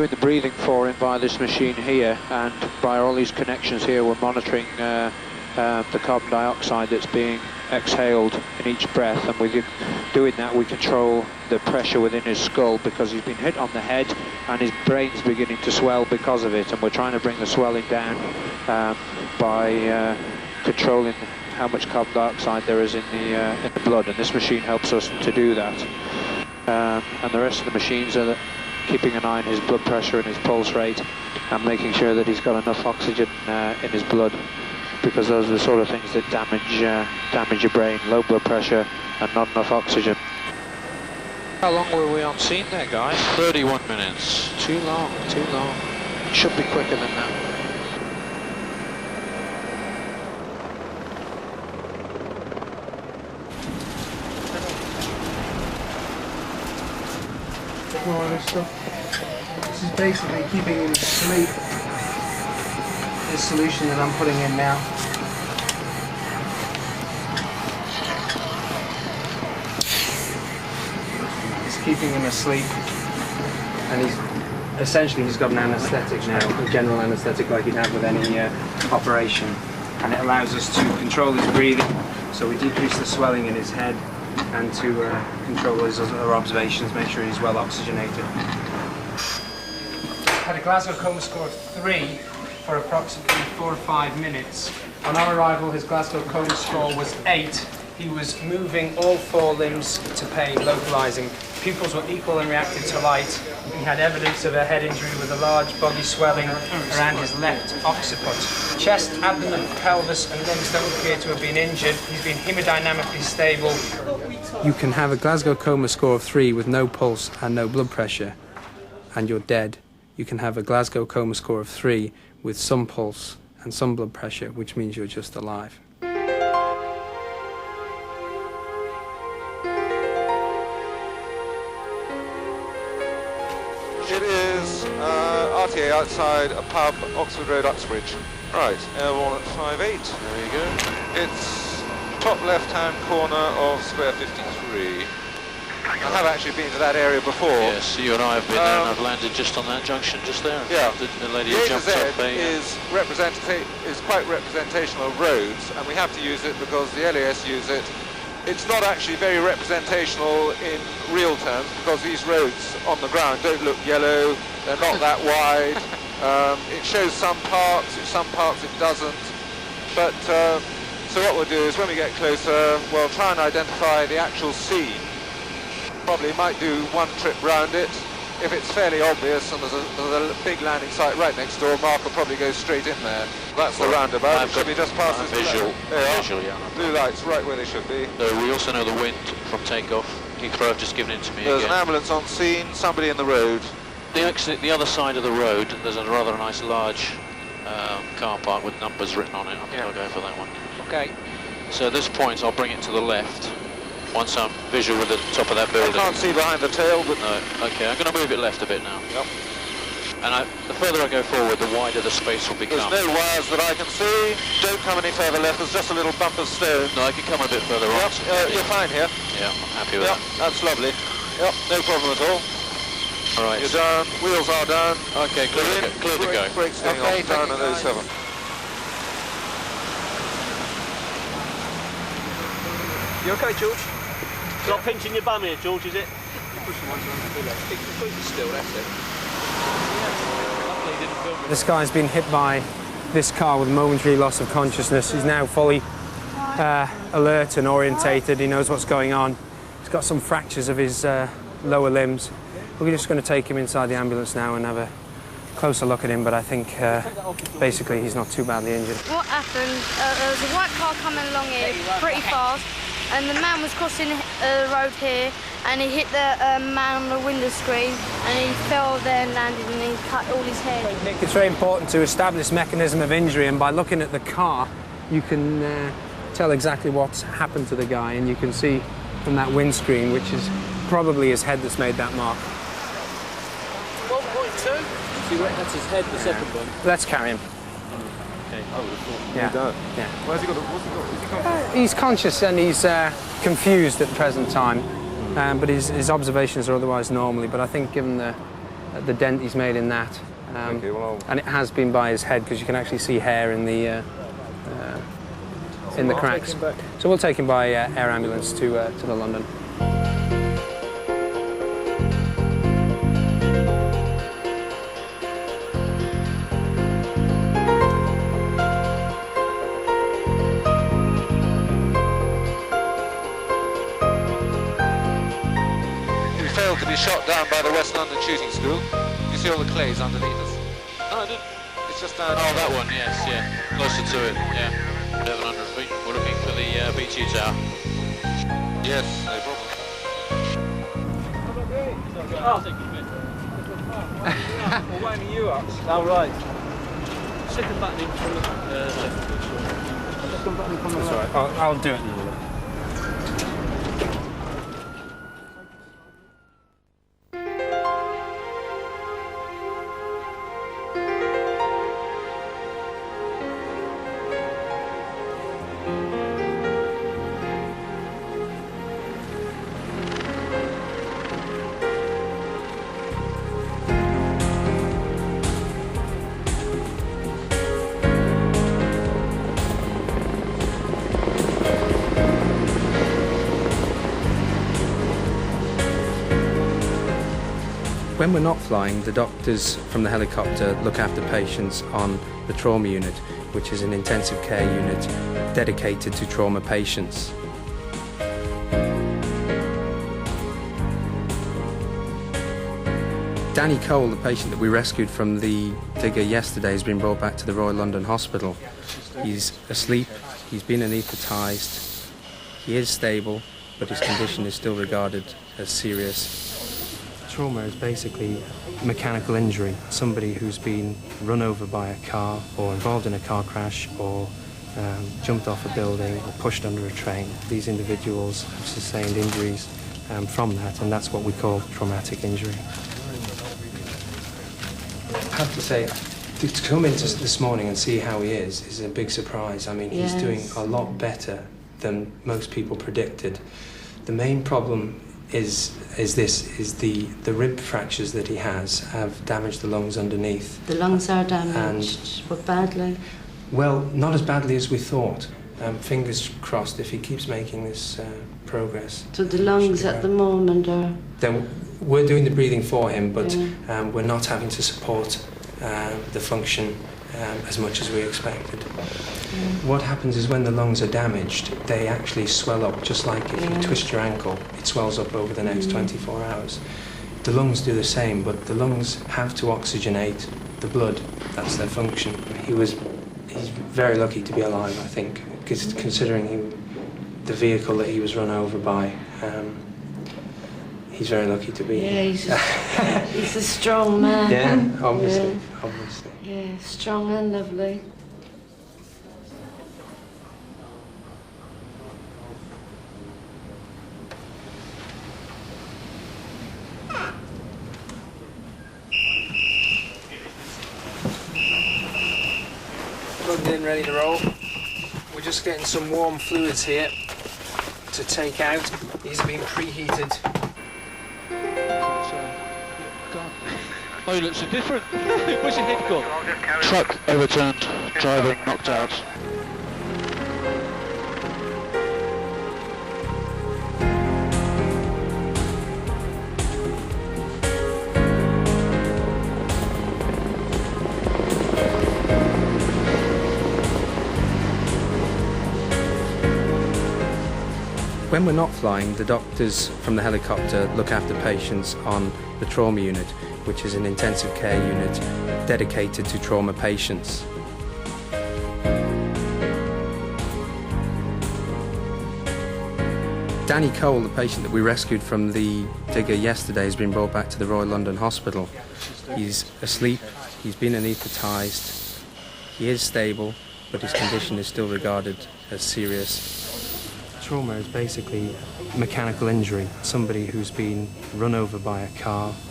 Doing the breathing for him via this machine here, and by all these connections here we're monitoring the carbon dioxide that's being exhaled in each breath, and with doing that we control the pressure within his skull, because he's been hit on the head and his brain's beginning to swell because of it, and we're trying to bring the swelling down by controlling how much carbon dioxide there is in the blood, and this machine helps us to do that. And the rest of the machines are keeping an eye on his blood pressure and his pulse rate, and making sure that he's got enough oxygen in his blood, because those are the sort of things that damage your brain: low blood pressure and not enough oxygen. How long were we on scene there, guys? 31 minutes. Too long, too long. It should be quicker than that. All this stuff. This is basically keeping him asleep. This solution that I'm putting in now. It's keeping him asleep, and he's got an anaesthetic now, a general anaesthetic like you'd have with any operation, and it allows us to control his breathing, so we decrease the swelling in his head, and to control his other observations, make sure he's well oxygenated. Had a Glasgow coma score of 3 for approximately 4 or 5 minutes. On our arrival, his Glasgow coma score was 8. He was moving all 4 limbs to pain, localizing. Pupils were equal and reactive to light. He had evidence of a head injury with a large body swelling around his left occiput. Chest, abdomen, pelvis and limbs don't appear to have been injured. He's been hemodynamically stable. You can have a Glasgow coma score of 3 with no pulse and no blood pressure, and you're dead. You can have a Glasgow coma score of 3 with some pulse and some blood pressure, which means you're just alive. It is RTA outside a pub, Oxford Road, Uxbridge. Right, airborne at 5'8". There you go. It's top left-hand corner of square 53. I have actually been to that area before. Yes, you and I have been there, and I've landed just on that junction just there. Yeah. The lady The who A to jumped Z up is quite representational of roads, and we have to use it because the LAS use it. It's not actually very representational in real terms, because these roads on the ground don't look yellow, they're not that wide. It shows some parts it doesn't. But so what we'll do is when we get closer, we'll try and identify the actual scene. Probably might do one trip round it. If it's fairly obvious and there's a big landing site right next door, Mark will probably go straight in there. That's the roundabout. It should be just past this visual. Visual, Yeah. Blue lights right where they should be. We also know the wind from takeoff. Heathrow have just given it to me There's again. an ambulance on scene, somebody in the road. The other side of the road, there's a rather nice large car park with numbers written on it. I think I'll go for that one. Okay. So at this point, I'll bring it to the left. Once I'm visual with the top of that building. I can't see behind the tail, but... No, okay, I'm going to move it left a bit now. Yep. And the further I go forward, the wider the space will become. There's no wires that I can see. Don't come any further left, there's just a little bump of stone. No, I can come a bit further on. Yep, you're fine here. Yeah, I'm happy with Yep, that. that's lovely. Yep, no problem at all. All right. You're down, wheels are down. Okay, clear to go. Brakes going off, down at 07. You okay, George? It's not pinching your bum here, George, is it? This guy's been hit by this car with momentary loss of consciousness. He's now fully alert and orientated. He knows what's going on. He's got some fractures of his lower limbs. We're just going to take him inside the ambulance now and have a closer look at him, but I think basically he's not too badly injured. What happened, there was a white car coming along here pretty fast, and the man was crossing the road here, and he hit the man on the window screen, and he fell there and landed, and he cut all his hair. It's very important to establish mechanism of injury, and by looking at the car, you can tell exactly what's happened to the guy, and you can see from that windscreen, which is probably his head that's made that mark. 1.2? See, that's his head, the second one. Let's carry him. Okay. Yeah. Where's he got? What's he got? He's conscious and he's confused at the present time, but his observations are otherwise normally. But I think given the the dent he's made in that. Okay, well, and it has been by his head, because you can actually see hair in the cracks. So we'll take him by air ambulance to the London. We failed to be shot down by the West London Shooting School. You see all the clays underneath us? No, I didn't. It's just down. Oh, that one, yes, yeah. Closer to it, yeah. 700 feet. We're looking for the BT tower. Yes, no problem. We're winding you up. Oh, right. Second button in from the left. Second button from the left. That's all right. I'll do it. When we're not flying, the doctors from the helicopter look after patients on the trauma unit, which is an intensive care unit dedicated to trauma patients. Danny Cole, the patient that we rescued from the digger yesterday, has been brought back to the Royal London Hospital. He's asleep, he's been anaesthetised, he is stable, but his condition is still regarded as serious. Trauma is basically mechanical injury. Somebody who's been run over by a car or involved in a car crash or jumped off a building or pushed under a train. These individuals have sustained injuries from that, and that's what we call traumatic injury. I have to say, to come in this morning and see how he is a big surprise. I mean, he's doing a lot better than most people predicted. The main problem is the rib fractures that he has have damaged the lungs underneath. The lungs are damaged, but badly? Well, not as badly as we thought. Fingers crossed if he keeps making this progress. So the lungs at the moment are... Then we're doing the breathing for him, but we're not having to support the function as much as we expected. What happens is when the lungs are damaged, they actually swell up, just like if you twist your ankle, it swells up over the next 24 hours. The lungs do the same, but the lungs have to oxygenate the blood. That's their function. He's very lucky to be alive, I think, because considering the vehicle that he was run over by, he's very lucky to be here. Yeah, he's a strong man. Yeah, obviously. Yeah, strong and lovely. Plugged in, ready to roll. We're just getting some warm fluids here to take out. These have been preheated. Oh, he looks indifferent. Where's your head gone? Truck overturned, driver knocked out. When we're not flying, the doctors from the helicopter look after patients on the trauma unit, which is an intensive care unit dedicated to trauma patients. Danny Cole, the patient that we rescued from the digger yesterday, has been brought back to the Royal London Hospital. He's asleep, he's been anaesthetised, he is stable, but his condition is still regarded as serious. Trauma is basically mechanical injury. Somebody who's been run over by a car